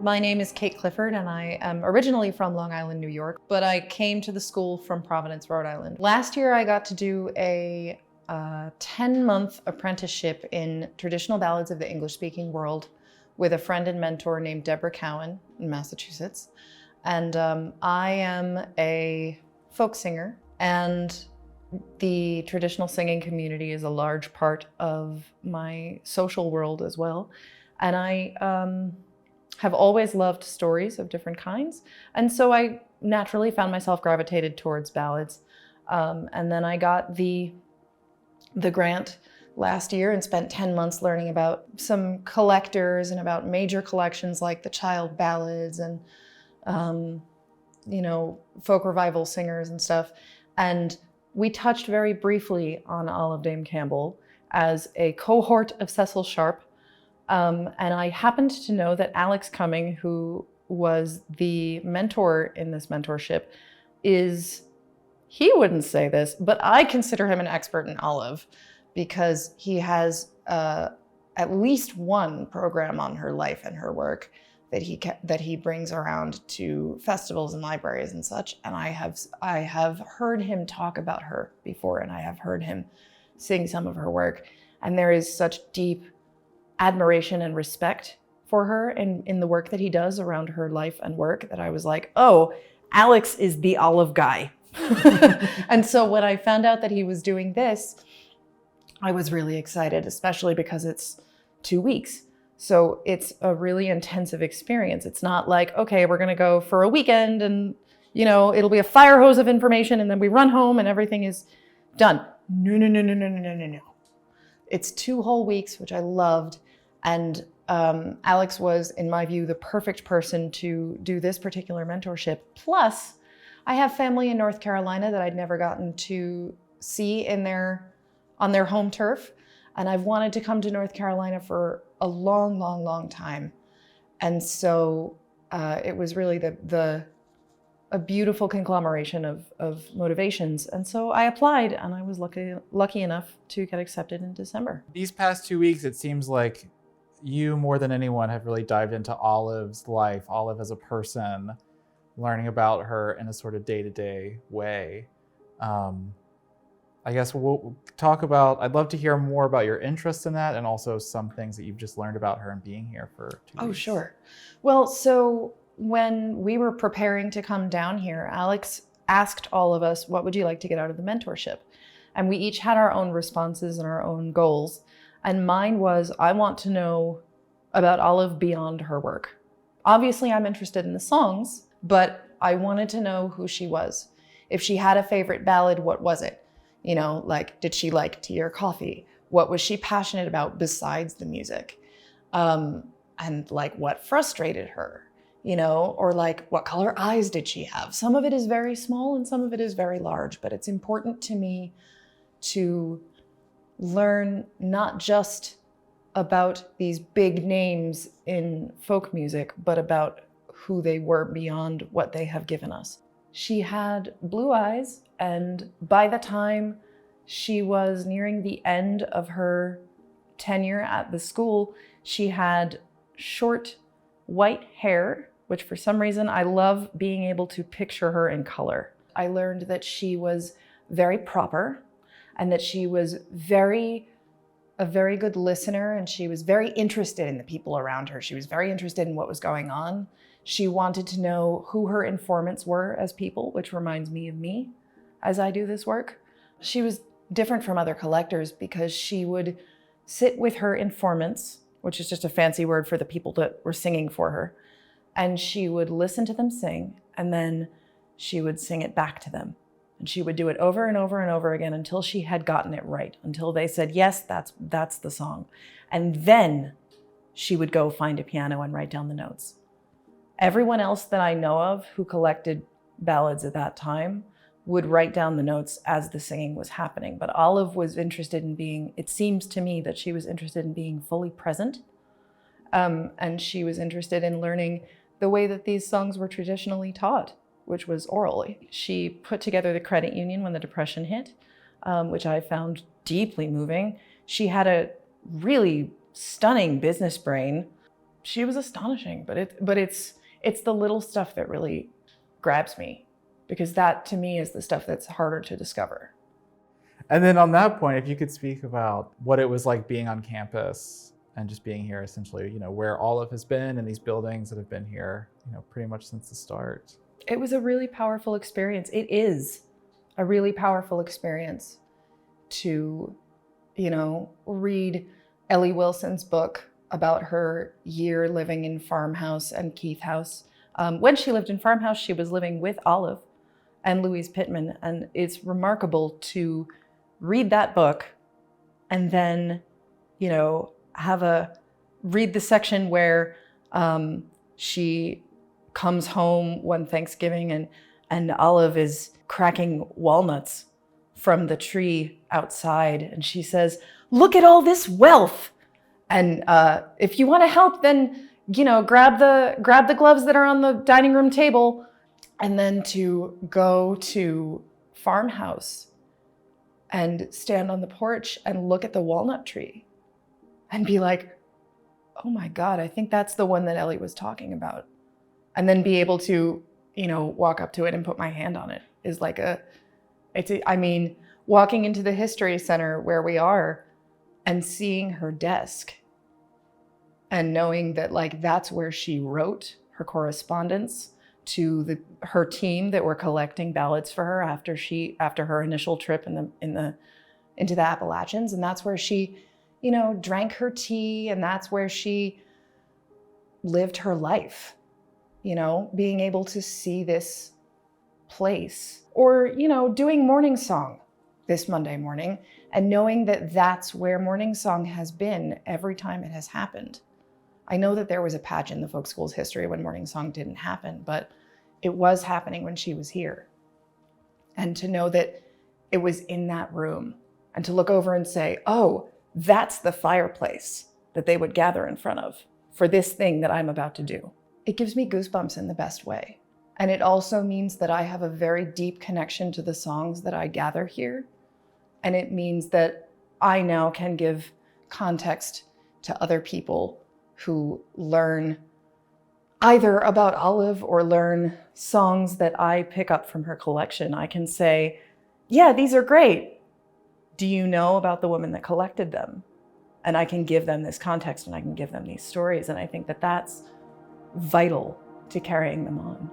My name is Cate Clifford, and I am originally from Long Island, New York, but I came to the school from Providence, Rhode Island. Last year, I got to do a 10-month apprenticeship in traditional ballads of the English-speaking world with a friend and mentor named Deborah Cowan in Massachusetts. And I am a folk singer, and the traditional singing community is a large part of my social world as well. And I have always loved stories of different kinds. And so I naturally found myself gravitated towards ballads. And then I got the grant last year and spent 10 months learning about some collectors and about major collections like the child ballads and, folk revival singers and stuff. And we touched very briefly on Olive Dame Campbell as a cohort of Cecil Sharp. And I happened to know that Alex Cumming, who was the mentor in this mentorship, he wouldn't say this, but I consider him an expert in Olive because he has at least one program on her life and her work that he brings around to festivals and libraries and such. And I have heard him talk about her before, and I have heard him sing some of her work. And there is such deep admiration and respect for her in the work that he does around her life and work that I was like, oh, Alex is the Olive guy. And so when I found out that he was doing this, I was really excited, especially because it's 2 weeks. So it's a really intensive experience. It's not like, okay, we're gonna go for a weekend and it'll be a fire hose of information and then we run home and everything is done. No. It's 2 whole weeks, which I loved. And Alex was, in my view, the perfect person to do this particular mentorship. Plus, I have family in North Carolina that I'd never gotten to see on their home turf. And I've wanted to come to North Carolina for a long, long, long time. And so it was really a beautiful conglomeration of motivations. And so I applied, and I was lucky enough to get accepted in December. These past 2 weeks, it seems like you more than anyone have really dived into Olive's life, Olive as a person, learning about her in a sort of day-to-day way. I guess we'll talk about, I'd love to hear more about your interest in that and also some things that you've just learned about her and being here for 2 weeks. Oh, sure. Well, so when we were preparing to come down here, Alex asked all of us, what would you like to get out of the mentorship? And we each had our own responses and our own goals. And mine was, I want to know about Olive beyond her work. Obviously, I'm interested in the songs, but I wanted to know who she was. If she had a favorite ballad, what was it? Did she like tea or coffee? What was she passionate about besides the music? And what frustrated her? Or what color eyes did she have? Some of it is very small and some of it is very large, but it's important to me to learn not just about these big names in folk music, but about who they were beyond what they have given us. She had blue eyes, and by the time she was nearing the end of her tenure at the school, she had short white hair, which for some reason I love being able to picture her in color. I learned that she was very proper and that she was a very good listener, and she was very interested in the people around her. She was very interested in what was going on. She wanted to know who her informants were as people, which reminds me of me as I do this work. She was different from other collectors because she would sit with her informants, which is just a fancy word for the people that were singing for her, and she would listen to them sing, and then she would sing it back to them. And she would do it over and over and over again until she had gotten it right, until they said, yes, that's the song. And then she would go find a piano and write down the notes. Everyone else that I know of who collected ballads at that time would write down the notes as the singing was happening. But Olive was interested in it seems to me that she was interested in being fully present. And she was interested in learning the way that these songs were traditionally taught, which was orally. She put together the credit union when the Depression hit, which I found deeply moving. She had a really stunning business brain. she was astonishing, but it's the little stuff that really grabs me, because that to me is the stuff that's harder to discover. And then on that point, if you could speak about what it was like being on campus and just being here, essentially, you know, where Olive has been and these buildings that have been here, you know, pretty much since the start. It was a really powerful experience. It is a really powerful experience to, you know, read Ellie Wilson's book about her year living in Farmhouse and Keith House. When she lived in Farmhouse, she was living with Olive and Louise Pittman. And it's remarkable to read that book and then, you know, read the section where she comes home one Thanksgiving and Olive is cracking walnuts from the tree outside. And she says, "Look at all this wealth. And if you want to help, then, you know, grab the gloves that are on the dining room table." And then to go to Farmhouse and stand on the porch and look at the walnut tree and be like, "Oh my God, I think that's the one that Ellie was talking about." And then be able to, you know, walk up to it and put my hand on it is like I mean, walking into the History Center where we are and seeing her desk and knowing that, like, that's where she wrote her correspondence to her team that were collecting ballads for her after her initial trip into the Appalachians. And that's where she, you know, drank her tea, and that's where she lived her life, you know, being able to see this place, or, you know, doing morning song this Monday morning and knowing that that's where morning song has been every time it has happened. I know that there was a patch in the folk school's history when morning song didn't happen, but it was happening when she was here. And to know that it was in that room, and to look over and say, "Oh, that's the fireplace that they would gather in front of for this thing that I'm about to do." It gives me goosebumps in the best way. And it also means that I have a very deep connection to the songs that I gather here. And it means that I now can give context to other people who learn either about Olive or learn songs that I pick up from her collection. I can say, "Yeah, these are great. Do you know about the woman that collected them?" And I can give them this context and I can give them these stories. And I think that that's vital to carrying them on.